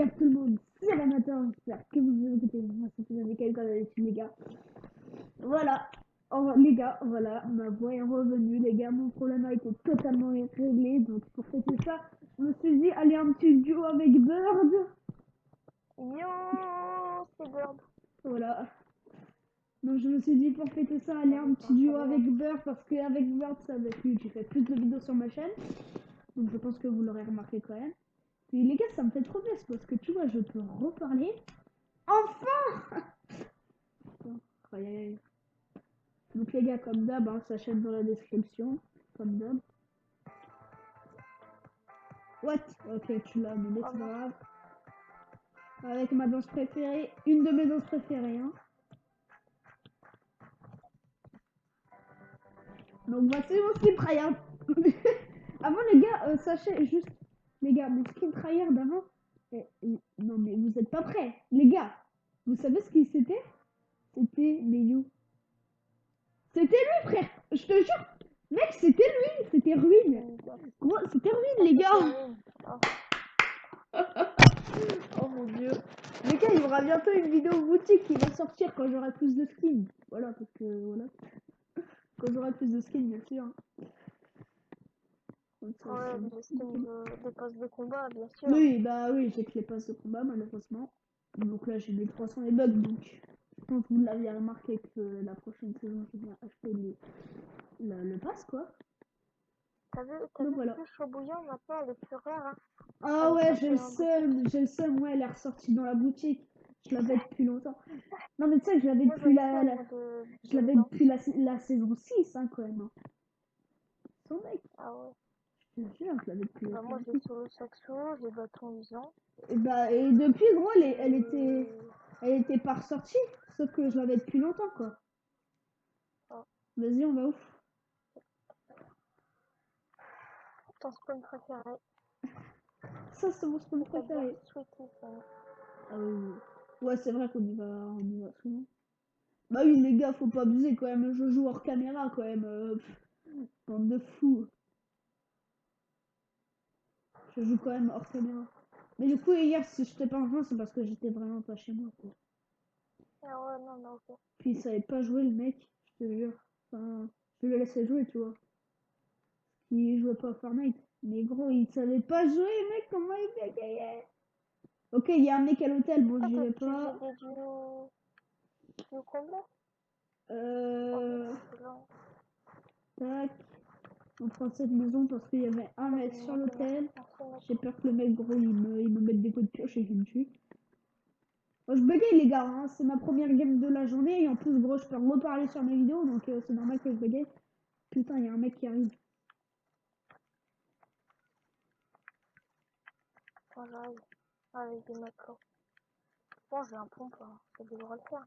gars, tout le monde, c'est la matin, j'espère que vous écoutez. Moi, c'est avec quelqu'un d'habitude, les gars. Voilà, les gars, voilà, ma voix est revenue, les gars, mon problème a été totalement réglé, donc pour fêter ça, je me suis dit, allez, un petit duo avec Bird. Yo, c'est Bird. Voilà. Donc je me suis dit, pour fêter ça, allez, un petit duo avec Bird, parce qu'avec Bird, ça avec lui, j'ai fait plus de vidéos sur ma chaîne, donc je pense que vous l'aurez remarqué quand même. Puis les gars, ça me fait trop plaisir, parce que tu vois, je peux reparler. Enfin. Aïe, aïe, aïe. Donc les gars, comme d'hab, hein, sa chaîne dans la description, comme d'hab. What? Ok, tu l'as, mais c'est pas grave. Avec ma danse préférée, une de mes danses préférées, hein. Donc voici mon skin tryhard. Avant les gars, sachez juste, les gars, mon skin tryhard d'avant. Non mais vous êtes pas prêts, les gars. Vous savez ce qu'il c'était? C'était Meyu. C'était lui, frère. Je te jure, mec, c'était lui, c'était Ruine. Gros, c'était Ruine, les gars. Oh mon dieu. Les gars, il y aura bientôt une vidéo boutique qui va sortir quand j'aurai plus de skins. Voilà, parce que voilà. Quand j'aurai plus de skins, bien sûr. Ouais, des skins des passes de combat, bien sûr. Oui, bah oui, j'ai que les passes de combat, malheureusement. Donc là, j'ai mes 300 et bugs, donc je pense que vous l'aviez remarqué que la prochaine saison, je viens acheter le pass, quoi. T'as vu Voilà. le chaud bouillant, maintenant, elle est plus rare, hein. Ah ouais, j'ai le seum, ouais, elle est ressortie dans la boutique. Je l'avais depuis longtemps. Non, mais tu sais, je l'avais depuis je l'avais depuis la saison 6, hein, quand même. Hein. Son mec. Ah ouais. Je te jure, je l'avais depuis la Moi, saison j'ai 6. sur le saxo, j'ai bâton usant. Et depuis, gros, elle était pas ressortie. Sauf que je l'avais depuis longtemps, quoi. Oh. Vas-y, on va ouf. Ton spawn préféré. Ça, c'est mon spawn préféré. Ah oui. Ouais, c'est vrai qu'on y va souvent. Bah oui, les gars, faut pas abuser quand même. Je joue hors caméra quand même. Bande de fous. Je joue quand même hors caméra. Mais du coup, hier, si je t'ai pas rejoint, c'est parce que j'étais vraiment pas chez moi, quoi. Ah ouais, non, ok. Puis il savait pas jouer, le mec, je te jure. Enfin, je le laissais jouer, tu vois. Il jouait pas à Fortnite. Mais gros, il savait pas jouer, mec, comment il fait gagner? Ok, il y a un mec à l'hôtel, bon, j'y vais pas. Du combat? Tac. On prend cette maison parce qu'il y avait un mec sur l'hôtel. J'ai peur que le mec, gros, il me mette des coups de pioche et qu'il me tue. Moi, je buguais, les gars, hein. C'est ma première game de la journée. Et en plus, gros, je peux reparler sur mes vidéos, donc c'est normal que je buguais. Putain, il y a un mec qui arrive. Moi, j'arrive avec des matelots. Bon, j'ai un pompe, hein. Ça devrait le faire.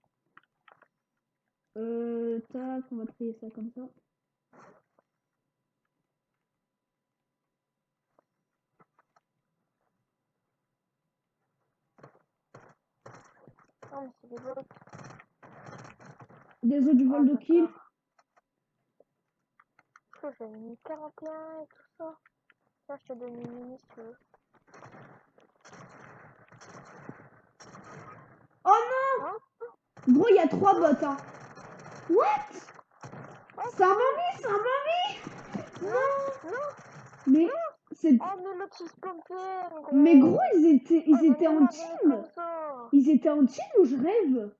Tac, on va trier ça comme ça. Non, mais c'est des bots. Des autres du vol de kill. J'avais mis 41 et tout ça. Là, je te donne une mini si tu veux. Oh non, hein? Gros, il y a 3 bots, hein. What? C'est un mamie, c'est un mamie. Non. Mais c'est... Oh, mais l'autre il se pompait, gros. Mais gros, ils étaient en team. Ils étaient en team ou je rêve?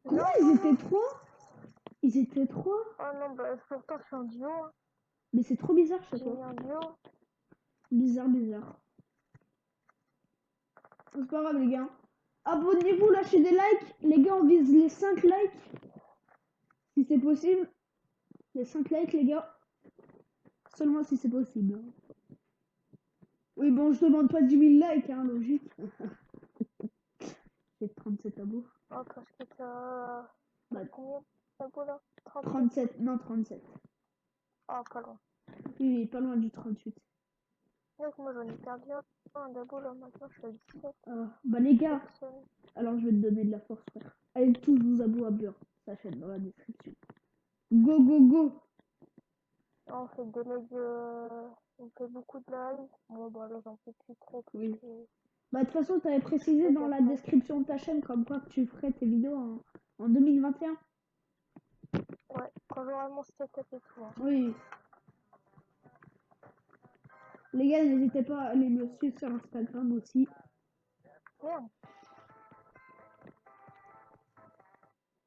Gros, ils étaient 3. Ils étaient 3. Oh non, bah pourtant je suis en duo. Hein. Mais c'est trop bizarre, je sais J'ai mis pas. en duo. Bizarre. C'est pas grave, les gars. Abonnez-vous, lâchez des likes. Les gars, on vise les 5 likes. Si c'est possible. Les 5 likes, les gars. Seulement si c'est possible. Oui, bon, je demande pas 10 000 likes, hein, logique. J'ai 37 abos. Oh, parce que t'as... Bah, combien d'abos là? 37, non, 37. Oh, pas loin. Oui, pas loin du 38. Mec, moi j'en ai perdu un d'abos là, maintenant je suis à 17. Bah les gars, alors je vais te donner de la force, frère. Allez tous vous abonnez à Beurre, sa chaîne dans la description. Go, go, go. On fait des lives, on fait beaucoup de lives. Bon, bah là j'en fais plus trop. Oui. Bah, de toute façon, t'avais précisé Ok, dans la ouais. description de ta chaîne comme quoi que tu ferais tes vidéos en 2021. Ouais, quand j'aurai mon setup et tout. Hein. Oui. Les gars, n'hésitez pas à aller me suivre sur Instagram aussi. Merde,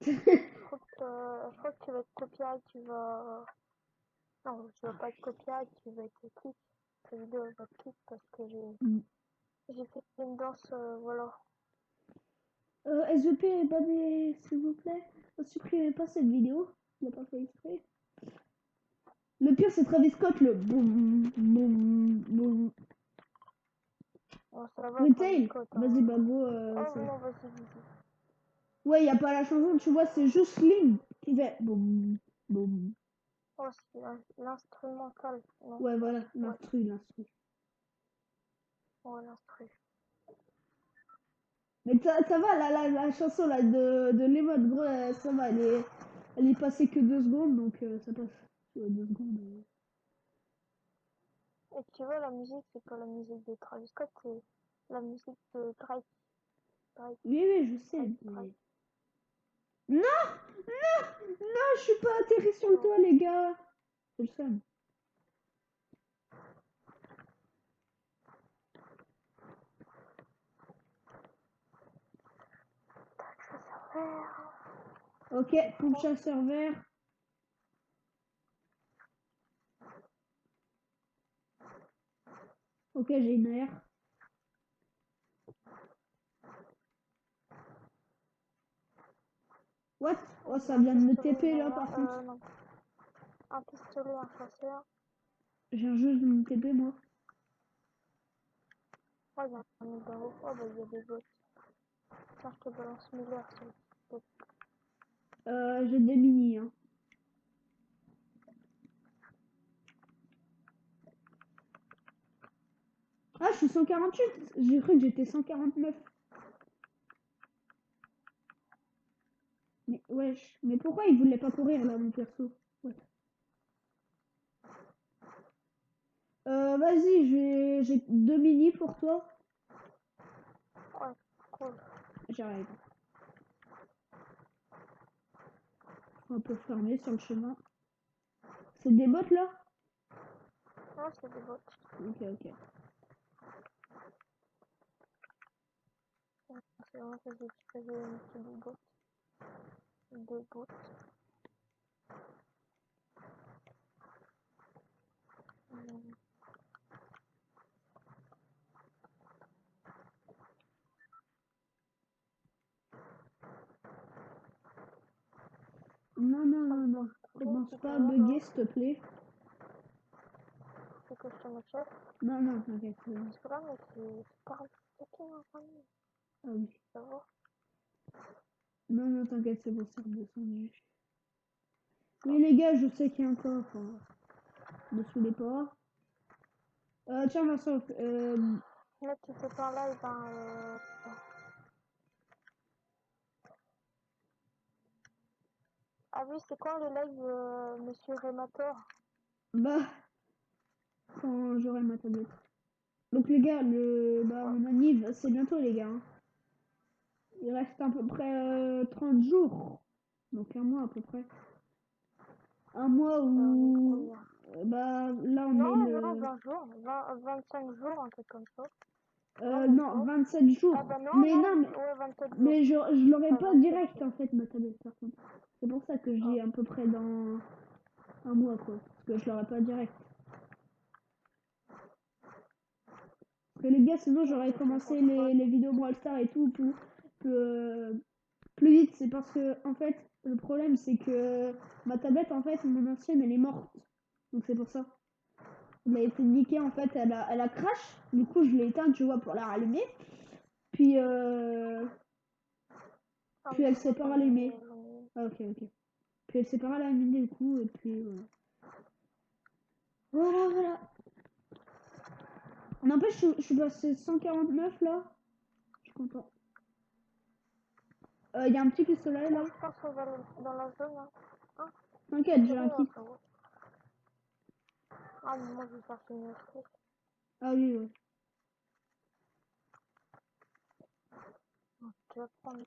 je crois que tu vas être copyright, tu vas... Non, tu vas pas être copyright, tu vas être clic. Ta vidéo elle va être clic parce que Mm. j'ai fait une danse, voilà. SVP, abonnez, s'il vous plaît. Ne supprimez pas cette vidéo. Il n'a pas fait exprès. Le pire, c'est Travis Scott, le boum, boum, boum. Bon, ça va, Travis Retail, Scott. vas-y, Hein. bah go. Oh non, vas-y, vas-y. Ouais, y a pas la chanson, tu vois, c'est juste Slim qui fait boum, boum. Oh, c'est l'instrumental. Non, Ouais, voilà, ouais, l'instru. ouais, l'instru. Mais ça va, la chanson là de Lemon, gros, ça va, elle est passée que 2 secondes, donc ça passe. Ouais, 2 secondes. Et tu vois, la musique, c'est pas la musique de Travis Scott, c'est la musique de Drake. Drake, Oui, je sais. Drake, Mais... Drake. Non, non, je suis pas atterri sur le Oh, toit, les gars. C'est le seum. ça sert. Ok, pompe chasseur vert. Ok, j'ai une air. What? Oh, J'ai ça un vient de me pistolet, TP une là AR, par contre. non. Un pistolet, un chasseur. Je viens juste de me TP moi. Oh, il y a un numéro. Oh, bah, il y a des bots. Tiens, je te balance Miller sur le bot. J'ai des mini, hein. Ah, je suis 148. J'ai cru que j'étais 149. Mais wesh. Mais pourquoi il voulait pas courir là, mon perso? What? Vas-y, j'ai 2 mini pour toi. Ouais, cool. J'arrive. Un peu fermé sur le chemin. C'est des bottes là? Non, c'est des bots. Ok. C'est vraiment que j'ai créé une petite bot. Deux bots. Non. Commence pas à bugger, s'il te plaît. C'est que je te mette chef. Non, t'inquiète. Parce que là, mec, c'est pas fucking infamie. Ah oui. Ça va? Non, t'inquiète, c'est bon, c'est redescendu. Oui, les gars, je sais qu'il y a encore. Enfin, ne saoulez pas. Tiens, Vincent, Mec, tu fais pas en live, ben, Ah oui, c'est quand le live, Monsieur Rémator? bah, quand j'aurai ma tablette. Donc, les gars, Ouais. mon anniv, c'est bientôt, les gars. Hein. Il reste à peu près 30 jours. Donc, un mois à peu près. Un mois où. Combien? Bah, là, on est Non, le. 20 jours. 25 jours, un truc comme ça. Non, même Non, pas. 27 Ah jours. bah non, Mais non, non, ouais, 27 jours. mais je l'aurai Ah, pas 27 direct, jours. en fait, ma tablette, par contre. C'est pour ça que je Ah, dis à peu près dans un mois, quoi. Parce que je l'aurai pas direct. Parce que les gars, sinon, j'aurais ok, je commencé comprends. les vidéos Brawl Stars et tout plus vite. C'est parce que, en fait, le problème, c'est que ma tablette, en fait, mon ancienne, elle est morte. Donc, c'est pour ça. Elle a été niquée, en fait, elle a crash. Du coup, je l'ai éteinte, tu vois, pour la rallumer. Puis, Ah, puis mais elle c'est s'est bon, pas rallumée. j'en ai une. Ah, ok. Puis elle s'est pas rallumée, du coup, et puis, voilà. Voilà. N'empêche, je suis passé 149, là. Je suis content. Il y a un petit pistolet, Bon, là. je pense qu'on va dans la zone, hein. Hein? T'inquiète, C'est j'ai un bon, hein, kit. ça va. Ah, mais moi, je vais faire finir le truc. Ah oui. je vais prendre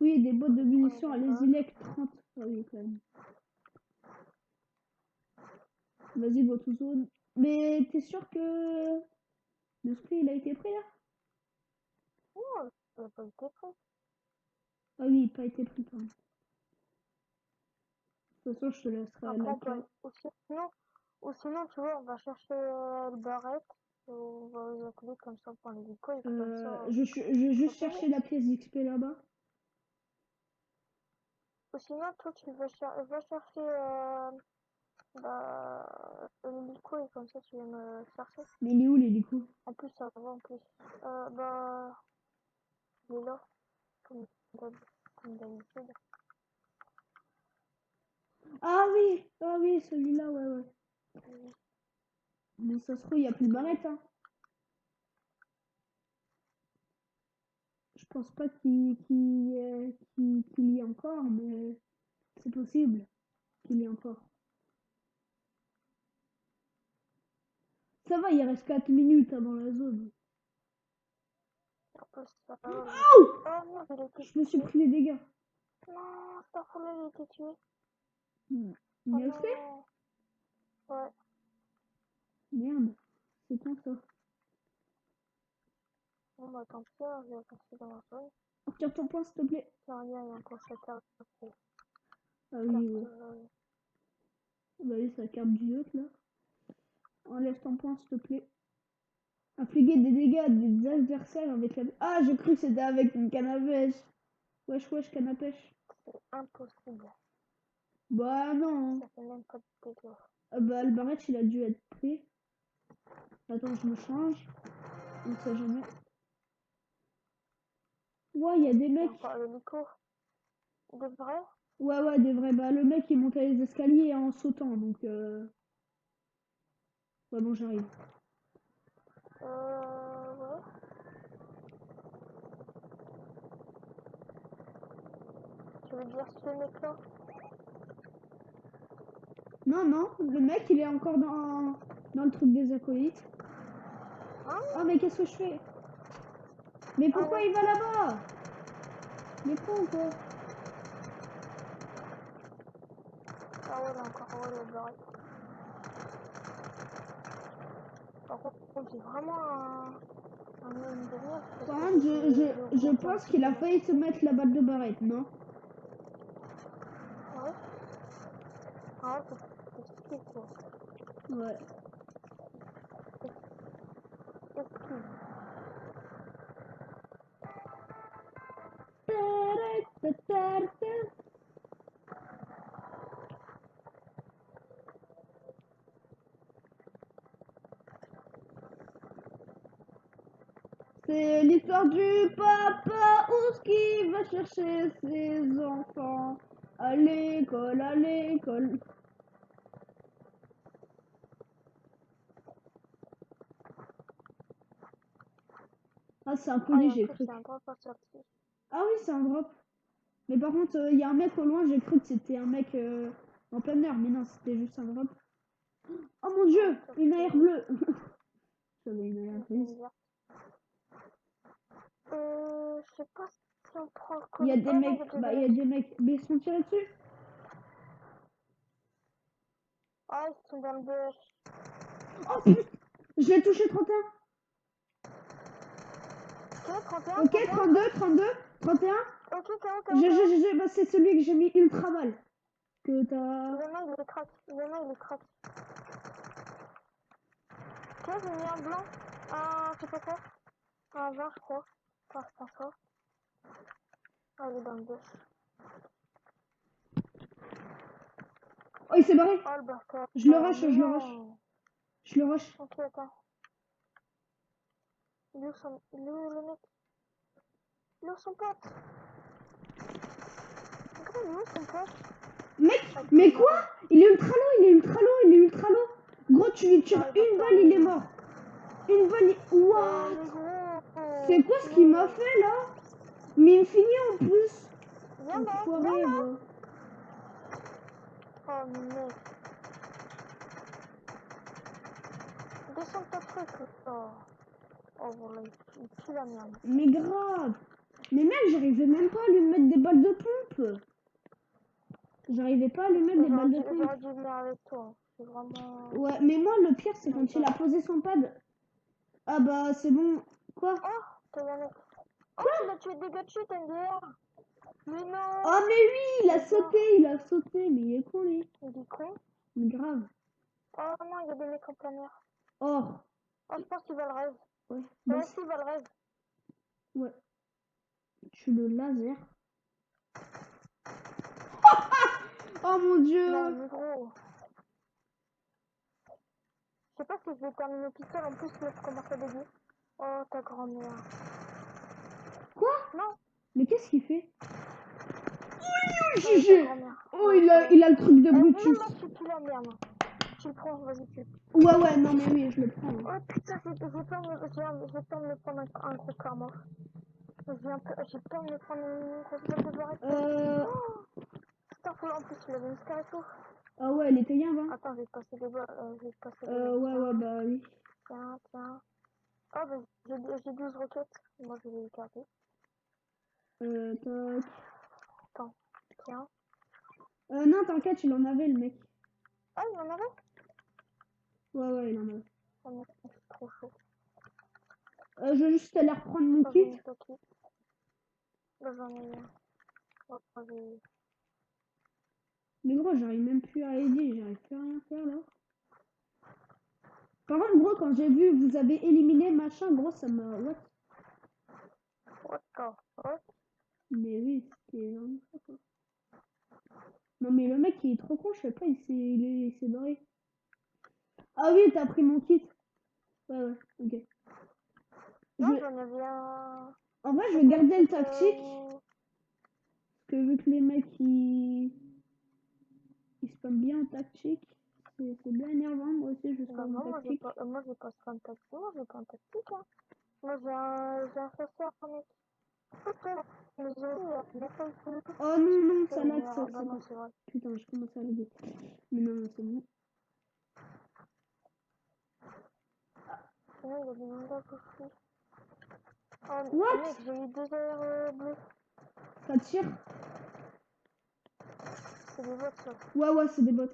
Oui, des boîtes de munitions, Ouais, allez-y, lec 30. Ah oui, quand même. Vas-y, votre zone. Mais t'es sûr que le spray, il a été pris, là? non, il n'a pas été pris. Ah oui, il n'a pas été pris, quand même. De toute façon, je te laisserai Après, la on peut, carte. ou sinon, tu vois, on va chercher le barrette, on va les appeler comme ça pour l'hélico, et comme ça, Je vais juste ça peut chercher la pièce d'XP là-bas. ou sinon, toi, tu vas chercher l'hélico, et comme ça, tu viens me chercher. Mais il est où, l'hélico? En plus, ça va, en plus. Il est là, comme comme d'habitude. Ah oui, celui-là, ouais, ouais. Mais ça se trouve, il n'y a plus de barrette, hein. Je pense pas qu'il y ait encore, mais c'est possible qu'il y ait encore. Ça va, il reste 4 minutes avant la zone. En plus, ça va. Oh, Oh non, il a été je me suis tué. pris les dégâts. Non, Starfall, il a été tué. Oh Bien fait. non. Ouais. Merde, c'est con ça. Bon, bah tant pis, hein, je vais passer dans la zone. Retire ton point, s'il te plaît. Tiens, il y a encore sa carte. Ah oui, Carte, ouais. Bah oui, c'est la carte du yacht, là. Enlève ton point, s'il te plaît. Infliger des dégâts à des adversaires avec la... Ah, j'ai cru que c'était avec une canne à pêche. Wesh, wesh, canne à pêche. c'est impossible. Bah non. Ça fait même pas de dégâts. Ah bah, le barrette, il a dû être pris. Attends, je me change. On sait jamais. Ouais, il y a des Il y a mecs. encore l'hélico. De vrai? Ouais, ouais, des vrais. Bah, le mec, il montait les escaliers en sautant, donc... Ouais, bon, j'arrive. Ouais. Tu veux dire ce mec-là? Non, non, le mec, il est encore dans le truc des acolytes. Hein? Oh, mais qu'est-ce que je fais? Mais Ah pourquoi ouais. il va là-bas? Il est con, quoi. Ah ouais, là encore, ouais, le barrette. Par contre, j'ai vraiment une demi-heure parce Par que contre, j'ai je augmenté un pense petit qu'il peu a ma failli se santé. mettre la balle de barrette, non? Ouais. Ah ouais, c'est stylé, quoi. Ouais. Esquive. C'est l'histoire du papa Ours qui va chercher ses enfants à l'école, à l'école. Ah, c'est un Ah, et colis, en j'ai plus, cru. c'est un drop à sortir. Ah oui, c'est un drop. Mais par contre, il y a un mec au loin, j'ai cru que c'était un mec en plein air, mais non, c'était juste un drop. Oh mon Ah, dieu, top, une AR bleue. J'avais une AR grise. Je sais pas si on prend le Il y a colis. des Oh non, il mecs, y a bah des il y a mecs. des mecs, mais ils sont tirés dessus. Ah, ils sont dans le bus. Oh putain, je l'ai touché 31. Ok, 31, Ok, 31, 32, ok. 32, 31. Ok, t'es où, GG, bah c'est celui que j'ai mis ultra mal. Que t'as... Il y en a, il est crack. Il y en a, il est crack. Ok, j'ai mis un blanc. C'est pas quoi? Un vert, je crois. Enfin, je pense pas. Ah, il est dans le bus. Oh, il s'est barré. Oh, le bâtard. Je le rush, Mais je le rush. non. Je le rush. Ok, attends. Il est où le mec? Il est où son pote? Regarde, il est où son pote? Mec, Ah, mais c'est quoi? merde. Il est ultra low, il est ultra low, il est ultra low. Gros, tu lui tires Ah, il va une balle, il est terminer. mort. Une balle, Oh, What? mais gros. C'est quoi ce qu'il m'a Non. fait là? Mais il me finit en plus. Viens là, viens Enfoiré, là. va. Oh, mec. Descends ta truc, là. Oh, voilà, il pue la merde. Mais grave. Mais mec, j'arrivais même pas à lui mettre des balles de pompe. J'arrivais pas à lui mettre des balles de pompe. J'aurais dû venir avec toi. C'est vraiment... Ouais, mais moi, le pire, c'est quand il a posé son pad. Ah bah, c'est bon. Quoi? Oh, t'as un mec. Oh, tu l'as tué des gars dessus, t'as une DR. Mais non. Oh, mais oui, il a Mais sauté. Mais il est con, lui. il est con. Mais grave. Oh non, il y a des mecs en plein air. Oh. Oh, je pense qu'il va le rêve. Ouais. Ouais, Bah, si, il va le rêve. ouais. Tu le laser. Oh mon dieu. Non, mais gros. Je sais pas si je vais terminer le pistolet. En plus, là, je commence à déguer. Oh, ta grand-mère. Quoi? Non. Mais qu'est-ce qu'il fait? Oh, ta GG. grand-mère. Oh, Ouais, c'est bon. il a le truc de Eh, Brutus. même là, tu pues la merde. Tu le prends, vas-y, tu le Ouais, non, mais oui, je le prends. Oh putain, j'ai peur de me prendre un gros karma. J'ai peur de me prendre une grosse balle de barrette. Oh putain, faut en plus, il avait une scar et tout. Ah ouais, elle était bien, va. Attends, je vais te passer des balles. Je vais te passer des balles. Ouais, bah oui. Tiens, tiens. Oh, bah, j'ai 12 roquettes. Moi, je vais les garder. Tac. Attends, tiens. Non, t'inquiète, il en avait, le mec. Ah, il y en avait? Ouais, il en avait. Oh, mais c'est trop chaud. Je vais juste aller reprendre mon Oh, j'ai kit. une toki. Là, j'en ai un. Oh, Mais gros, j'arrive même plus à aider, j'arrive plus à rien faire là. Par contre, gros, quand j'ai vu vous avez éliminé machin, gros, ça m'a. What? what the fuck? Mais oui, c'était vraiment ça quoi. Non, mais le mec il est trop con, je sais pas, il s'est barré. Ah oui, t'as pris mon kit. Ouais, ok. Non, j'en avais un. En vrai, je vais garder le tactique. Euh... Parce que vu que les mecs ils spamment bien en tactique, c'est bien énervant. Moi aussi, je Bah spamme en non, tactique. moi j'ai pas de tactique, moi j'ai pas un tactique, hein. Moi j'ai un chasseur, mec. Mais j'ai pas eu Oh non, c'est ça une lag, erreur. Bah ça non, compte. c'est vrai. Putain, je commence à laguer. Mais non, c'est bon. Sinon, il y a des mandages aussi. Oh, What? mec, j'ai eu 2 AR bleus. Ça tire? C'est des bots, ça. Ouais, c'est des bots.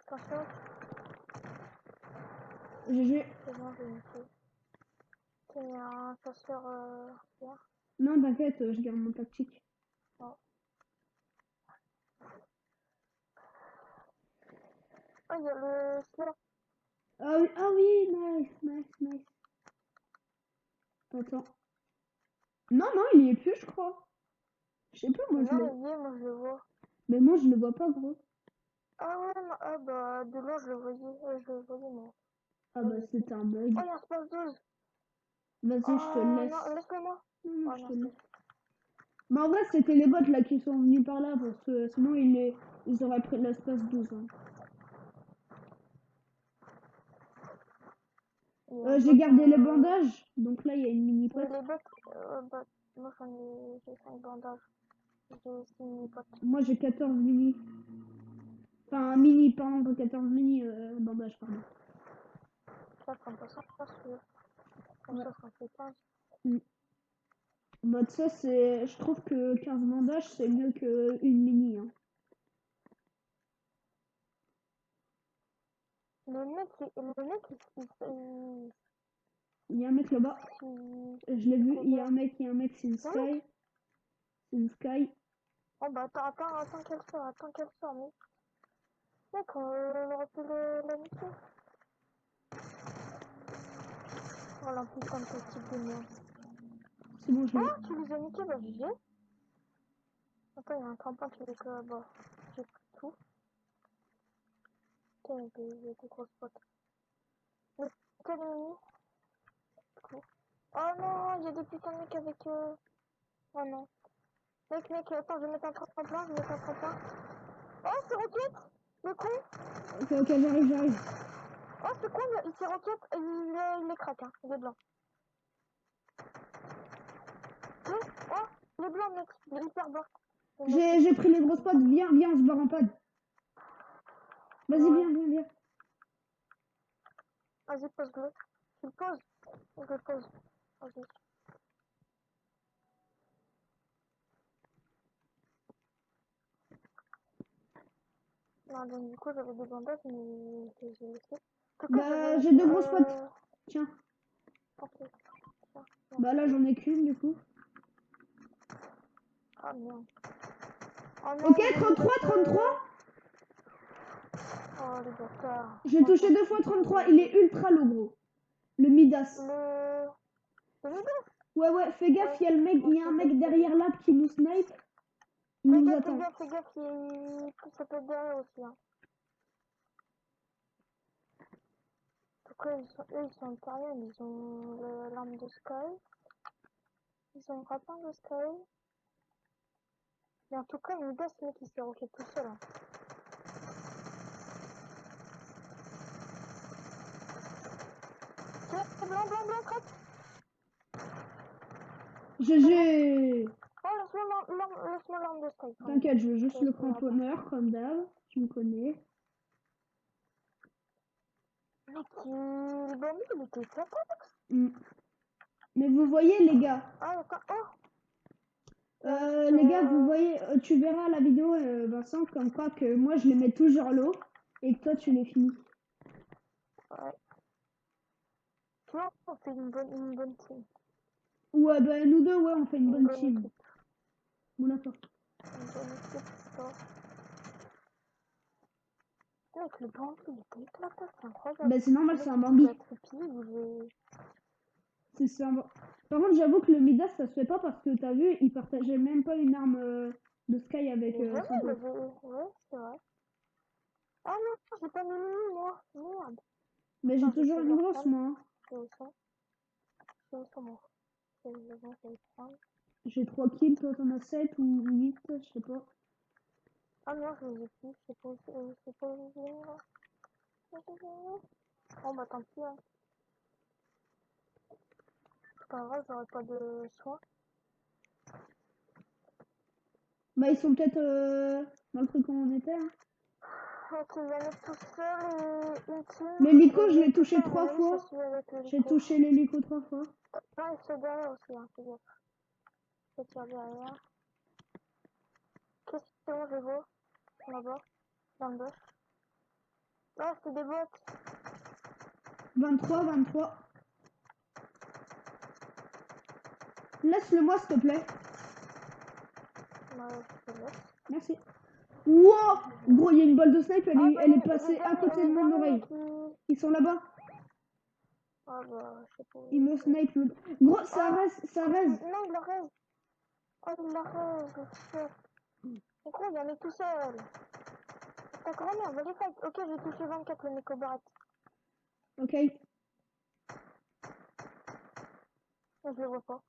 Attention. GG. C'est bon, j'ai une fille. Tiens, il y a un chasseur là. Non, t'inquiète, je garde mon tactique. Oh. Oh, il y a le sniper. Ah oui, nice. Attends. Non, il y est plus, je crois. Je sais pas, moi je le. Non, il y est, moi je le vois. Mais moi je le vois pas, gros. Ah ouais, non, ah bah, de loin je le voyais. Je le voyais, moi. Ah Oh, bah il est c'était plus. un bug. Oh, il y a un space 12. Vas-y, je te le Oh laisse. non, laisse-le moi. Non, Oh je te le merci. laisse. Mais en vrai, c'était les bots là qui sont venus par là parce que sinon ils auraient pris l'espace 12. Hein. J'ai gardé les bandages, donc là il y a une mini Mais pote. les bottes, bah, moi j'ai 5 bandages. J'ai 6 mini potes. Moi j'ai 14 mini. Enfin, mini, pardon, 14 mini bandages, pardon. Ça, comme ça, je suis. Comme Ouais. ça fait 15. Mm. Bah, ça, c'est. Je trouve que 15 bandages c'est mieux qu'une mini. Hein. Le mec, Il y a un mec là-bas. Je l'ai vu, il y a un mec, c'est une Non, mec. sky. C'est une sky. Oh bah attends qu'elle sort, mec. Mec, on aurait pu la niquer. Voilà, putain de type de merde. C'est bon, je l'ai. Ah, tu les as niqués, bah GG. Attends, il y a un campin qui est que bah, j'ai pris tout. Putain, il y a des grosses potes. Mais quel ennemi? Oh non, il y a des putains de mecs avec Oh non. Mec, attends, je vais mettre un tremplin, Oh, c'est Rocket! Le con! Ok, j'arrive. Oh, c'est con, il s'est Rocket, il est crack, hein, il est blanc. Oh, il est blanc, mec, il est hyper blanc. J'ai pris les grosses potes, viens, on se barre en pod. Vas-y, Ouais. viens. Vas-y, pose-le. Tu le poses. Je le pose. Vas-y. Non, donc du coup, j'avais des bandages, mais j'ai laissé. En tout cas, Bah, j'avais... j'ai 2 grosses potes. Tiens. Ok. Tiens, Bah là, merci. j'en ai qu'une, du coup. Ah, merde. Oh Ok, non, ils ont 33, mis 33. Oh, les bâtards. Je l'ai Moi, touché j'en 2 fois suis 33. Il est ultra low, gros. Le Midas. Le Midas. Ouais, ouais, fais gaffe, Ouais. il y a un mec derrière l'arbre qui nous snipe. Il Fais nous gaffe, attend. fais gaffe, ça peut être derrière aussi. Hein. Pourquoi eux, ils sont intérieurs, ils ont l'arme de Sky. Ils ont le rapin de Sky. Et en tout cas, le Midas, le mec, il s'est roché tout seul. Hein. Tiens, blanc, blanc, blanc, traite. GG. Oh, laisse-moi l'arme de Sky. Quand même. T'inquiète, je veux juste le Laisse-moi l'arme. cramponneur, comme d'hab. Tu me connais. Mec, le bandit, il était sympa. Mm. Mais vous voyez, les gars. Ah, attends, oh. Les gars, vous voyez, tu verras la vidéo, Vincent, comme quoi que moi, je les mets toujours l'eau et que toi, tu les finis. Ouais. Tu vois, on fait une bonne team. Ouais, bah, nous deux, ouais, on fait une bonne team. Équipe. Bon, d'accord. Une bonne équipe, c'est ça. Mec, le bandit, il était éclaté, c'est incroyable. Bah, c'est normal, Le c'est mec, un il bandit. était à Trippy, il C'est ça. Par contre, j'avoue que le Midas, ça se fait pas parce que t'as vu, il partageait même pas une arme de Sky avec Mais jamais, son il pote. avait... Ouais, c'est vrai. Ah non, j'ai pas mis le moi. Merde. Mais j'ai Attends, toujours j'essaie de une le grosse, reprendre. moi. Hein. C'est où ça? C'est où ça, moi? C'est le bon, je vais le prendre. J'ai 3 kills, toi t'en as 7 ou 8, je sais pas. Ah non, je les ai plus, je sais pas où je les ai mis, là. Je les ai mis. Bon, bah tant pis, hein. C'est pas grave, j'aurais pas de soin. Bah, ils sont peut-être dans le truc où on était. Hein. Ok, il va mettre tout seul et une team. L'hélico, je Et l'ai tout touché seul, 3 je fois. suis avec J'ai l'hélico. touché l'hélico 3 fois. Non, il se derrière aussi, hein, fais gaffe. Je tire derrière. Qu'est-ce que c'est bon, je vois? Là-bas, dans le bush. Non, c'est des bots. 23, 23. Laisse-le-moi, s'il te plaît. Bah, je te laisse. Merci. Wow! Gros, il y a une balle de snipe, Ah, bah, elle est les passée à derniers, côté de mon oreille. qui... Ils sont là-bas. Ah, bah, je sais pas. Ils me snipe. Gros, ça Ah, reste, ça reste. non, il la reste. Oh, il la reste, shit. C'est quoi, il y en a tout seul. T'as quand même, on va les fight. Ok, j'ai touché 24, le mec au barrette. Ok. Je le vois pas.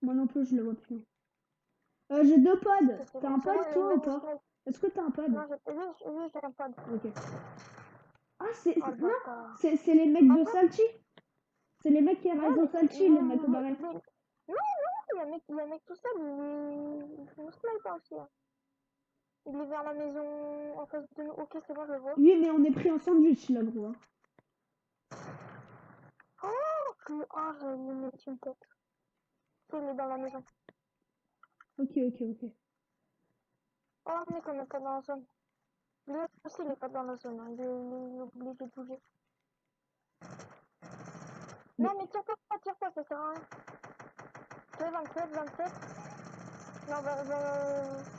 Moi non plus, je le vois plus. J'ai 2 pads. C'est T'as bon, un c'est bon, pad, il toi, vient ou de pas? snipe. Est-ce que t'as un pad? Non, oui, j'ai un pad. Ok. Ah, c'est... Oh, le Non, bâtard. c'est les mecs de Attends. Salchi. C'est les mecs qui Ouais, restent au Salchi, les mecs au barret. non, il y a un mec tout seul, il nous snipe aussi. Hein. Il est vers la maison en face de nous. Ok, c'est bon, je le vois. Oui, mais on est pris en sandwich, là, gros. Hein. Oh, j'ai lui mettre une tête. Il est dans la maison. Ok, ok, ok. Oh, mec, on est pas dans la zone. Lui aussi, il est pas dans la zone. Hein. Il est obligé de bouger. Mais... Non, mais tire pas, ça sert à rien. Ok, 27. Non,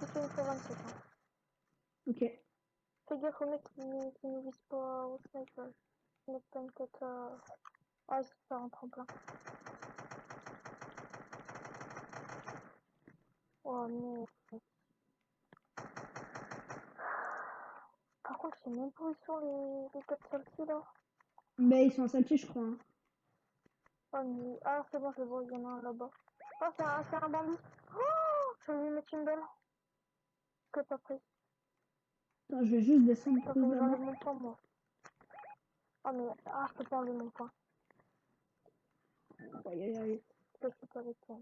toucher une fois 27. Hein. Ok. Fais gaffe au mec qui nous vise pas au sniper. Il met pas une tête à... Ah, il se fait un tremplin. Oh, non. Par contre, je sais même pas où ils sont les 4 celles-ci, là. Mais ils sont à Salchi, je crois. Hein. Oh, mais... Ah, c'est bon, je le vois, il y en a un là-bas. Oh, c'est un bandit. Oh, je vais lui mettre une belle. Que t'as pris. Attends, je vais juste descendre Faut que plus j'enlève d'abord. mon point, moi. Oh, mais... Ah, je peux pas enlever mon point. Aïe, aïe, aïe. Je suis pas avec toi.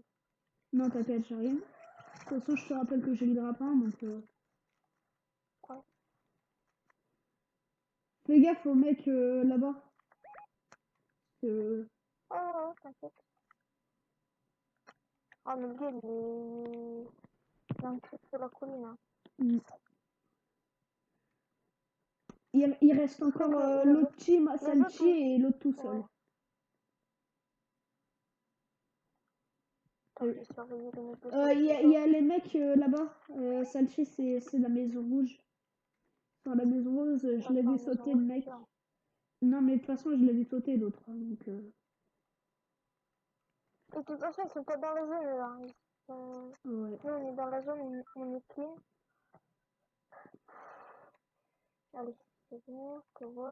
Non, t'inquiète, j'arrive. De toute façon, je te rappelle que j'ai le grappin, donc... Ouais. Fais gaffe au mec là-bas. que... Oh, ouais, t'inquiète. Ah, mais le gars, il a un truc sur la colline, hein. Mm. Il reste encore l'autre team à Salchi et l'autre tout seul. Ouais. Attends, je vais surveiller les mecs de Il y a les mecs là-bas. Salchi, c'est la maison rouge. Sur la maison rose, je l'ai vu sauter le mec. Non, mais de toute façon, je l'ai vu sauter l'autre. Hein, donc, Et de toute façon, ils sont pas dans la zone, là. ouais. Nous, on est dans la zone, on est clean. Allez, c'est bon, je te vois.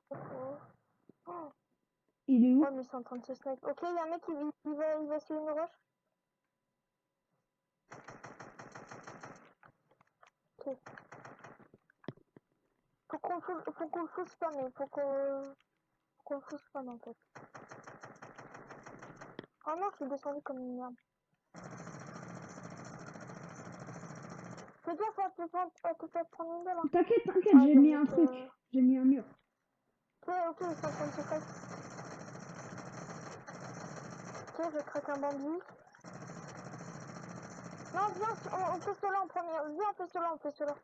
Oh. Il est où? Ouais, mais ils sont en train de se snipe. Ok, il y a un mec il va sur une roche. Ok. Faut qu'on le fout spam, mais faut qu'on le fout spam en fait. Oh non, je suis descendu comme une merde. Fais gaffe, à te faire prendre une balle. Hein. T'inquiète, Ah, j'ai mis un truc. J'ai mis un mur. Ok, ils sont en train de se fight. Ok, je craque un bandit. Non, viens, on fait cela en premier. Viens, on fait cela.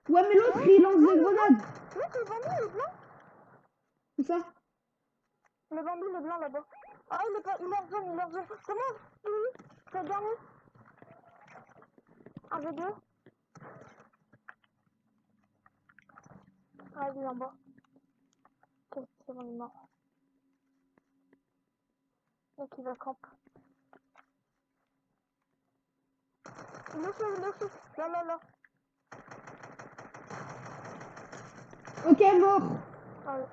Ouais, mais l'autre, il lance des grenades. Oui, le bandit, il est blanc. Où ça? Le bandit, il est blanc là-bas. Ah, il est hors zone. C'est bon, oui, c'est le dernier. 1v2. Ah, il est en bas. Ok, c'est bon, il est mort. Donc il va camp. Il est chaud. Là. Ok, mort. Allez,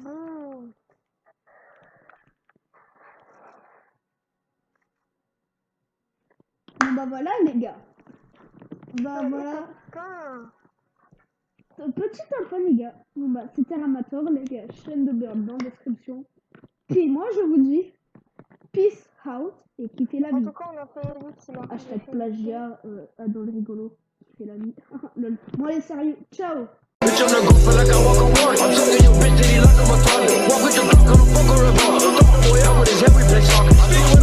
boum. Bon, bah voilà, les gars. Bah voilà. Petite info, les gars. Bon, bah, c'était Ramator, les gars. Chaîne de Bird dans la description. Puis moi, je vous dis, peace out et kiffez la En vie. tout cas, on a fait 8 là. Hashtag plagiat, dans le rigolo. Kiffez la vie. Lol. Bon, allez, sérieux. Ciao. Bitch, I'm the goat, feel like I walk on water. I'm talking your bitch, that he like I'm a toilet. Walk with the Glock, I'm a fuck or a bar. Boy, out with his head, we play soccer.